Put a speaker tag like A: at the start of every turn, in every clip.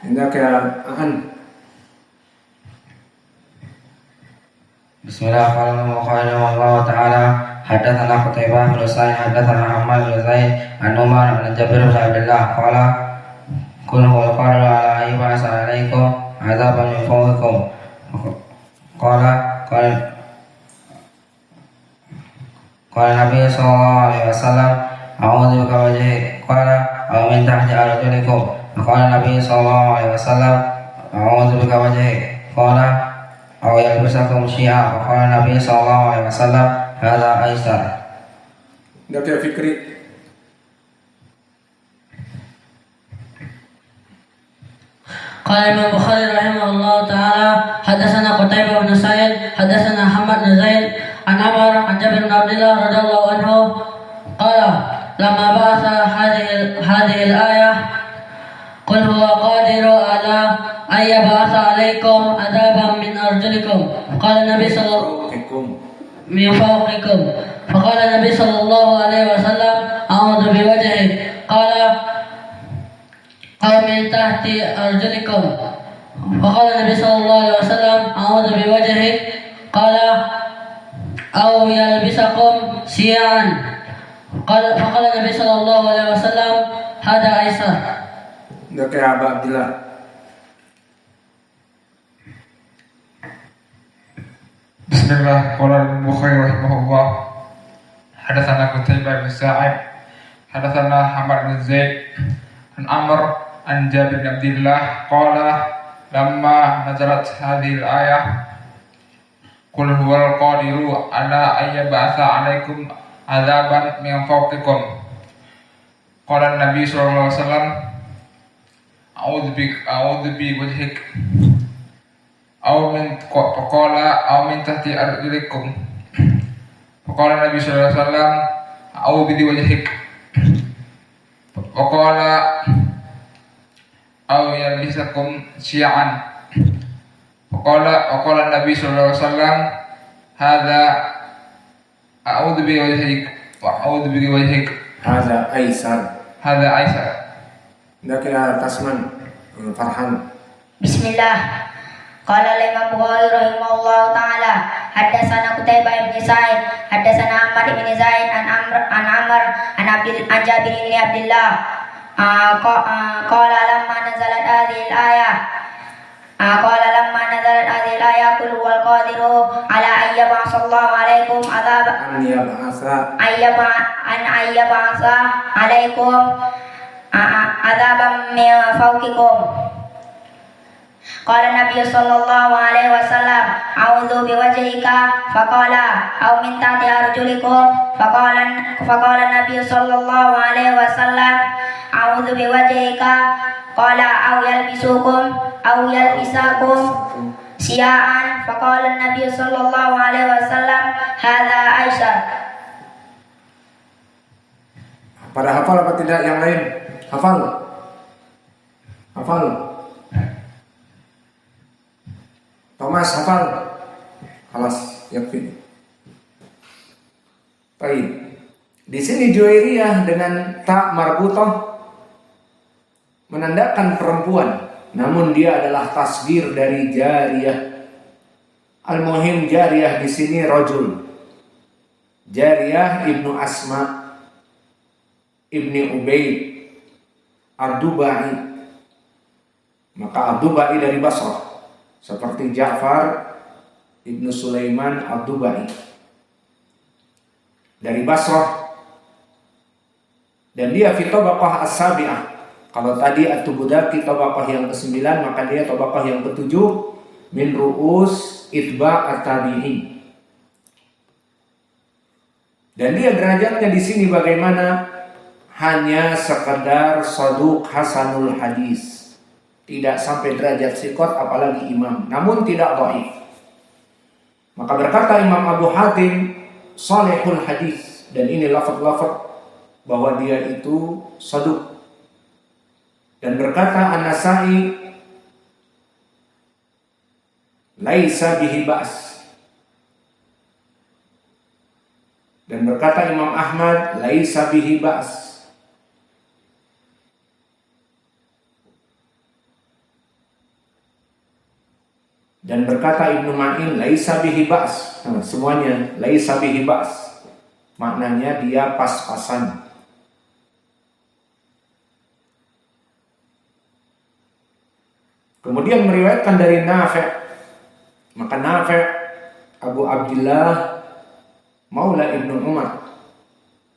A: عندك يا أهل.
B: بسم الله قال الله تعالى حدثنا قتيبة بن سعيد حدثنا حماد بن زيد عن عمر بن جابر بن عبد الله قال قل هو القادر على أن يبعث عليكم عذابا من فوقكم قال النبي صلى الله عليه وسلم أعوذ بك وجهك قال أو من تحت أرجلكم قال النبي صلى الله عليه وسلم أعوذ بك وجهك قال أو يلبسكم شيئا فقال النبي صلى الله عليه وسلم هذا أيسر.
A: عندك يا فكري.
C: قال الإمام البخاري رحمه الله تعالى حدثنا قتيبة بن سعيد حدثنا حماد بن زيد عن عمر عن جابر بن عبد الله رضي الله عنه قال لما بعث هذه الآية قل هو قادر على أن يبعث عليكم عذابا من أرجلكم قال النبي صلى الله عليه وسلم من فوقكم فقال النبي صلى الله عليه وسلم أعوذ بوجهه قال أو من تحت أرجلكم فقال النبي صلى الله عليه وسلم أعوذ بوجهه قال أو يلبسكم شيئا فقال النبي صلى الله عليه وسلم هذا أيسر.
A: عندك يا أبا عبد الله.
D: بسم الله قال البخاري رحمه الله حدثنا قتيبة بن سعيد حدثنا حماد بن زيد عن عمر عن جابر بن عبد الله قال لما نزلت هذه الآية قل هو القادر على أن يبعث عليكم عذابا من فوقكم قال النبي صلى الله عليه وسلم أعوذ بوجهك فقال أو من تحت أرجلكم فقال النبي صلى الله عليه وسلم أعوذ بوجهك وقال أو يلبسكم شيعا وقال النبي صلى الله عليه وسلم هذا أعوذ بوجهك وأعوذ بوجهك
A: هذا أيسر.
D: هذا أيسر.
A: عندك يا تسمن فرحان.
E: بسم الله قال الإمام البخاري رحمه الله تعالى حدثنا قتيبة بن سعيد حدثنا حماد بن زيد عن عمر عن جابر بن عبد الله قال لما نزلت هذه الآية قل هو القادر على أن يبعث الله عليكم عذابا أن يبعث عليكم عذابا من فوقكم قال النبي صلى الله عليه وسلم أعوذ بوجهك فقال أو من تحت أرجلكم فقال النبي صلى الله عليه وسلم أعوذ بوجهك قال أو يلبسكم شيئا فقال النبي صلى الله عليه وسلم هذا أيسر.
A: Pada hafal apa tidak yang lain? Hafal. Thomas hafal. Halas, yakfi. Baik. Di sini Juwairiyah dengan ta marbutah menandakan perempuan, namun dia adalah tasghir dari jariyah. Al-muhim jariyah di sini rajul. Jariyah ibnu Asma ibni Ubaid Ad-Dubai. Maka Ad-Dubai dari Basrah, seperti Ja'far ibnu Sulaiman Ad-Dubai dari Basrah, dan dia fi tabaqah as-sabi'ah. Kalau tadi At-Tubudaki tabaqah yang ke-9, maka dia tabaqah yang ke-7 min ru'us itba' at-tabi'in. Dan dia derajatnya di sini bagaimana? Hanya sekedar saduq hasanul hadis, tidak sampai derajat siqat apalagi imam, namun tidak dhaif. Maka berkata Imam Abu Hatim salihul hadis, dan ini lafaz-lafaz bahwa dia itu saduq. Dan berkata An-Nasa'i laisa bihi ba's, dan berkata Imam Ahmad laisa bihi ba's. Dan berkata Ibnu Ma'in, laisa bihi ba's. Semuanya laisa bihi ba's. Maknanya dia pas-pasan. Kemudian meriwayatkan dari Nafi'. Maka Nafi' Abu Abdullah Maula Ibnu Umar.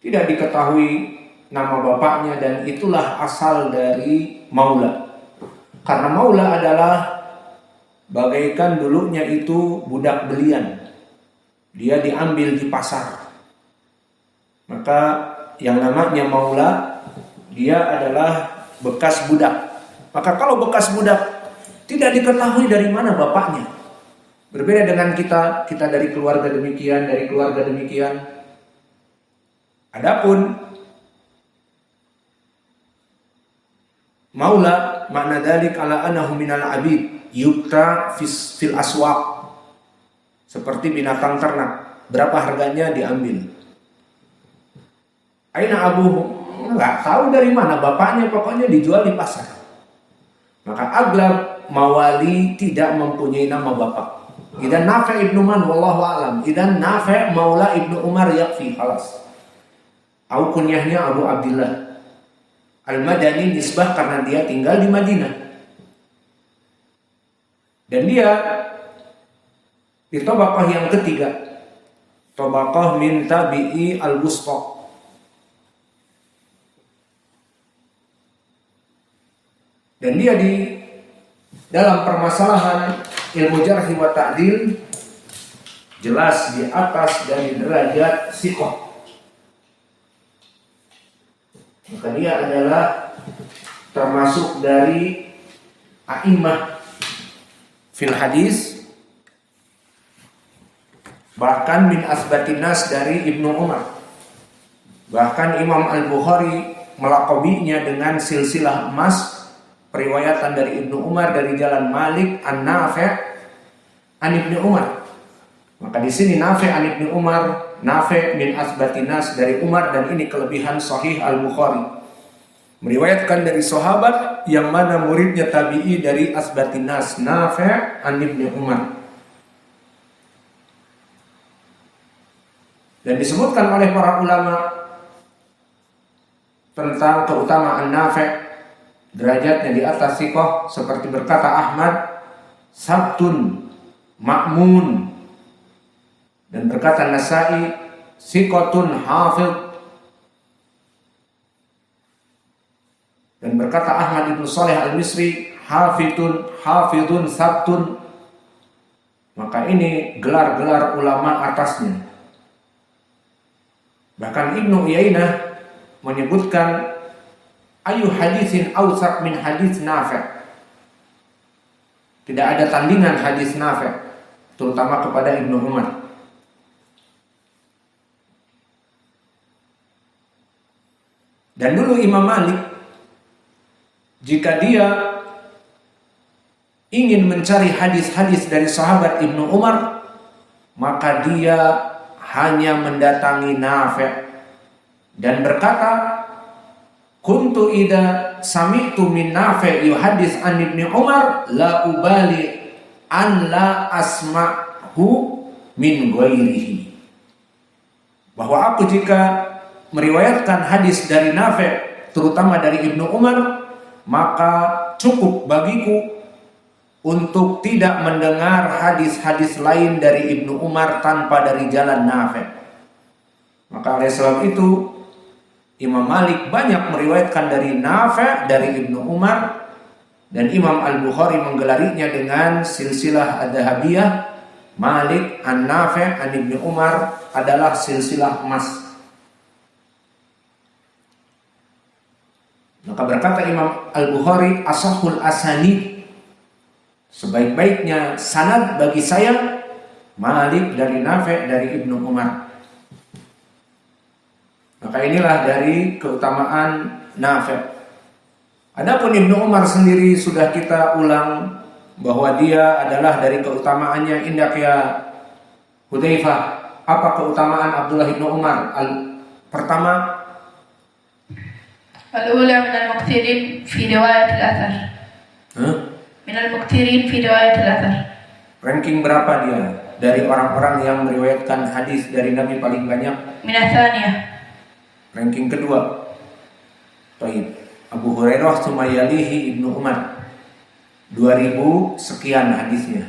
A: Tidak diketahui nama bapaknya dan itulah asal dari Maula. Karena Maula adalah bagaikan dulunya itu budak belian. Dia diambil di pasar. Maka yang namanya Maula, dia adalah bekas budak. Maka kalau bekas budak, tidak diketahui dari mana bapaknya. Berbeda dengan kita dari keluarga demikian, dari keluarga demikian. Adapun Maula makna dalik ala anahu minal abid yukta fil aswaq, seperti binatang ternak. Berapa harganya diambil. Aina abuhu, nggak tahu dari mana bapaknya, pokoknya dijual di pasar. Maka aglab mawali tidak mempunyai nama bapak. Idan Nafi' ibnu man wallahu alam. Idan Nafi' Maula ibnu Umar yakfi khalas. Au kunyahnya Abu Abdullah Al-Madani, nisbah karena dia tinggal di Madinah. Dan dia di tabaqah yang ketiga, tabaqah min tabi'i al-wusta. Dan dia di dalam permasalahan ilmu jarh wa ta'dil jelas di atas dari derajat siqah. Maka dia adalah termasuk dari a'immah fil hadis, bahkan min asbatin nas dari Ibnu Umar. Bahkan Imam Al-Bukhari melaqabinya dengan silsilah emas, periwayatan dari Ibnu Umar dari jalan Malik an-Nafi' an Ibnu Umar. Maka di sini Nafi' an Ibnu Umar, Nafi' min asbatinas dari Umar, dan ini kelebihan Sahih Al-Bukhari. Meriwayatkan dari sahabat yang mana muridnya tabi'i dari asbatinas, Nafi' an Ibnu Umar. Dan disebutkan oleh para ulama tentang keutamaan Nafi', derajatnya di atas siqah, seperti berkata Ahmad, sabtun ma'mun. Dan berkata Nasa'i, siqatun hafidh. Dan berkata Ahmad ibn Saleh al-Misri, hafidun sabtun. Maka ini gelar-gelar ulama atasnya. Bahkan Ibnu Uyainah menyebutkan ayu hadisin awsaq min hadis Nafi'. Tidak ada tandingan hadis Nafi', terutama kepada Ibnu Umar. Dan dulu Imam Malik, jika dia ingin mencari hadis-hadis dari sahabat Ibnu Umar, maka dia hanya mendatangi Nafi' dan berkata, kuntu idza sami'tu min Nafi' yuhaddis an Ibnu Umar la ubali an la asma'hu min ghairihi. Bahwa aku jika meriwayatkan hadis dari Nafi', terutama dari Ibnu Umar, maka cukup bagiku untuk tidak mendengar hadis-hadis lain dari Ibnu Umar tanpa dari jalan Nafi'. Maka oleh sebab itu Imam Malik banyak meriwayatkan dari Nafi', dari Ibnu Umar, dan Imam Al-Bukhari menggelarinya dengan silsilah Adz-Dzahabiyah. Malik an-Nafi' an Ibnu Umar adalah silsilah emas. Maka berkata Imam Al-Bukhari, asahul asanid, sebaik-baiknya sanad bagi saya Malik dari Nafi' dari Ibnu Umar. Maka inilah dari keutamaan Nafi'. Adapun Ibnu Umar sendiri sudah kita ulang bahwa dia adalah dari keutamaannya, indak ya Hudzaifah. Apa keutamaan Abdullah Ibnu Umar? Pertama,
F: الأولى من المكثرين في رواية الأثر. من المكثرين في رواية الأثر.
A: Ranking berapa dia dari orang-orang yang meriwayatkan hadis dari Nabi paling banyak?
E: من الثانية.
A: Ranking kedua. Baik. Abu Hurairah Sumayalihi Ibnu Umar. 2000 sekian hadisnya.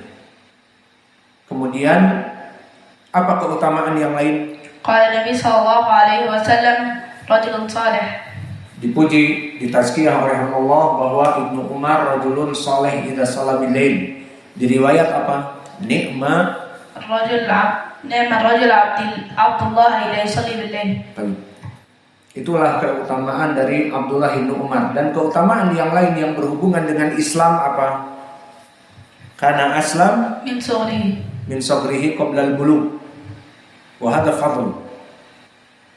A: Kemudian apa keutamaan yang lain?
E: قال النبي صلى الله عليه وسلم رجل صالح.
A: Dipuji, ditazkiyah oleh Allah bahwa Ibnu Umar rajulun saleh idza shalla bil lail. Diriwayat apa?
E: نعم الرجل عبد الله إذا يصلي بالليل.
A: Itulah keutamaan dari Abdullah bin Umar. Dan keutamaan yang lain yang berhubungan dengan Islam apa? Karena aslam
E: من صغره.
A: min sagrihi qabla al-bulugh. Wa hadha fadl.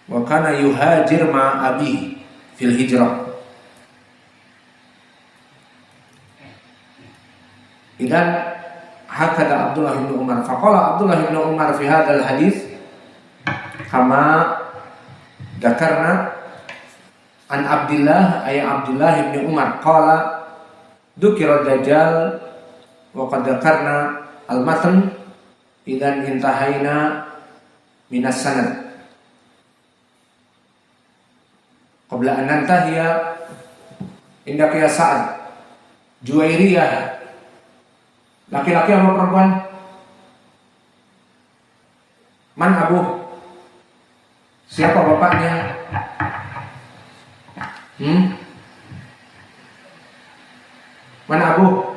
A: Wa kana yuhajir ma'a abihi fil hijrah. Idan hakada Abdullah bin Umar. Faqala Abdullah bin Umar fi hadzal hadis kama dzakarna an Abdullah ay Abdullah bin Umar qala dzukira dajjal wa qad dzakarna al-matn idan intahaina minas sanad qabla an nantahiya indaka ya Sa'ad Juwairiyah. Laki-laki apa perempuan? Man Abu? Siapa bapaknya? Man Abu?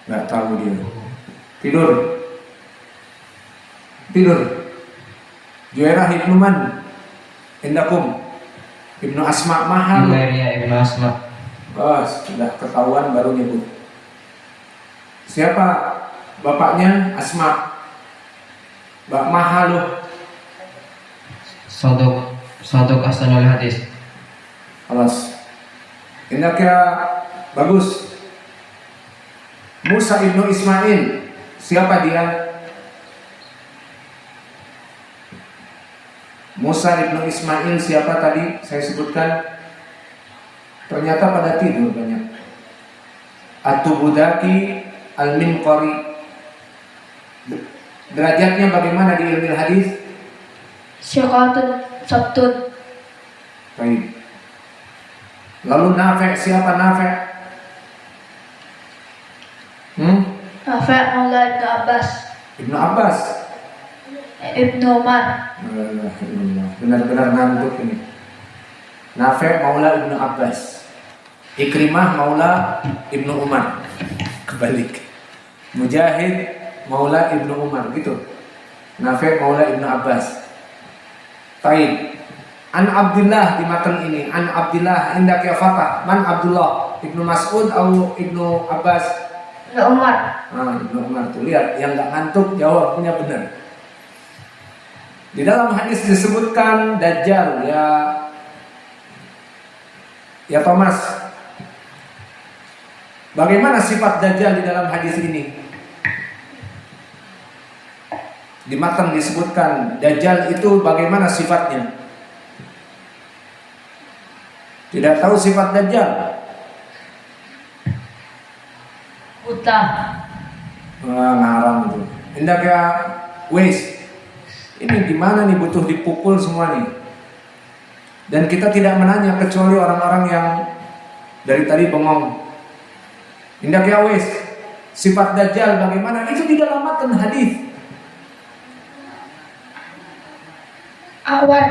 A: Nggak tahu dia. Tidur. Juwairah ibnu man? Indakum? Ibnu Asma mahal.
B: Juwairiyah ibnu Asma.
A: Sudah ketahuan baru nyebut. Siapa bapaknya? Asma. Bak mahal.
B: Saduk ahsanul hadis.
A: Alas. Ini kira bagus. Musa ibnu Ismail. Siapa dia? Musa ibnu Ismail siapa tadi saya sebutkan? Ternyata pada tidur banyak. At-Tubudaki Al-Minqari. Derajatnya bagaimana di ilmu hadis?
E: Syaqatun sabtun.
A: Baik. Lalu Nafi', siapa Nafi'?
E: Nafi' maula Ibnu Abbas.
A: Ibnu Abbas.
E: Ibnu Umar.
A: Benar-benar ngantuk ini. Nafi' maula Ibnu Abbas. Ikrimah maula Ibnu Umar. Kebalik. Mujahid maula Ibnu Umar gitu. Nafi' maula Ibnu Abbas. Baik. An Abdullah di matan ini. An Abdullah indak ya Fatah. Man Abdullah? Ibnu Mas'ud atau Ibnu Abbas?
E: Ibnu Umar.
A: Ibnu Umar tuh lihat yang nggak ngantuk jawabnya benar. Di dalam hadis disebutkan Dajjal ya Thomas. Bagaimana sifat Dajjal di dalam hadis ini? Di matan disebutkan Dajjal itu bagaimana sifatnya? Tidak tahu sifat Dajjal?
E: Buta.
A: Ngarang itu. Indah kayak wes. Ini gimana nih, butuh dipukul semua nih. Dan kita tidak menanya kecuali orang-orang yang dari tadi bengong. Indah kayak wes. Sifat Dajjal bagaimana? Itu di dalam matan hadis.
E: Awar.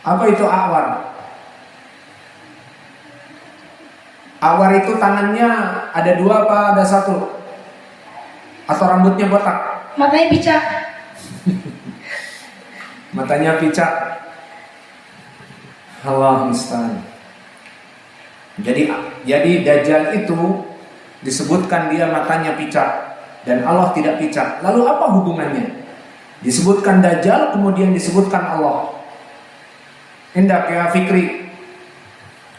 A: Apa itu awar? Awar itu tangannya ada dua apa ada satu? Atau rambutnya botak?
E: Matanya picak.
A: Matanya picak. Allah musta'an. Jadi Dajjal itu disebutkan dia matanya picak dan Allah tidak picak. Lalu apa hubungannya? Disebutkan Dajjal kemudian disebutkan Allah. Hendak ya Fikri.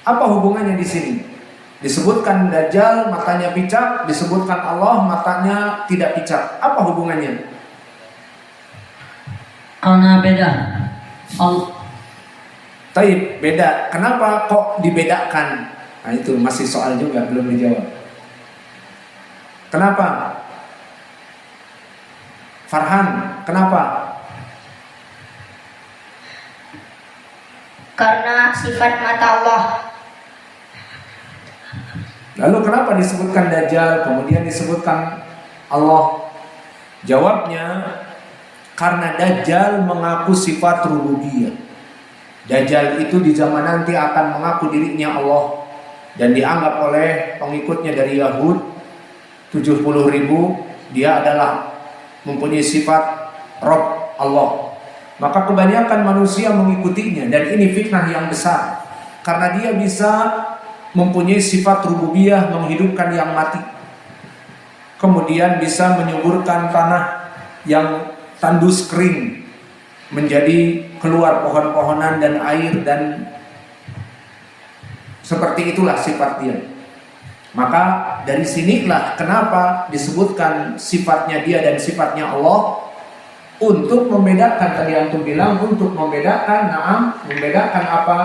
A: Apa hubungannya di sini? Disebutkan Dajjal matanya picak, disebutkan Allah matanya tidak picak. Apa hubungannya?
C: Karena beda.
A: Taib, beda. Kenapa kok dibedakan? Nah itu masih soal juga, belum dijawab. Kenapa? Farhan, kenapa?
E: Karena sifat mata Allah.
A: Lalu kenapa disebutkan Dajjal, kemudian disebutkan Allah? Jawabnya, karena Dajjal mengaku sifat rububiyah. Dajjal itu di zaman nanti akan mengaku dirinya Allah dan dianggap oleh pengikutnya dari Yahud 70.000 dia adalah mempunyai sifat Rabb Allah. Maka kebanyakan manusia mengikutinya dan ini fitnah yang besar karena dia bisa mempunyai sifat rububiyah, menghidupkan yang mati, kemudian bisa menyuburkan tanah yang tandus kering menjadi keluar pohon-pohonan dan air, dan seperti itulah sifat dia. Maka dari sinilah kenapa disebutkan sifatnya dia dan sifatnya Allah, untuk membedakan, tadi antum bilang untuk membedakan, membedakan apa?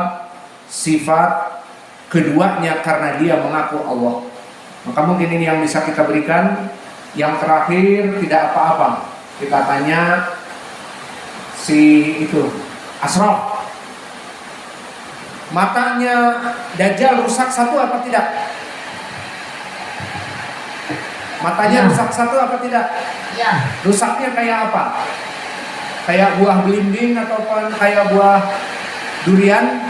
A: Sifat keduanya karena dia mengaku Allah. Maka mungkin ini yang bisa kita berikan. Yang terakhir tidak apa-apa, kita tanya si itu Asraf, matanya Dajjal rusak satu apa tidak? Matanya rusak satu apa tidak?
C: Ya.
A: Rusaknya kayak apa? Kayak buah belimbing ataupun kayak buah durian?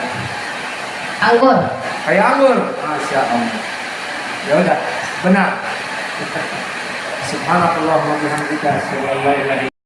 C: Anggur.
A: Kayak anggur. Masya Allah. Ya udah, benar. Subhanallah wa bihamdika, asyhadu an la ilaha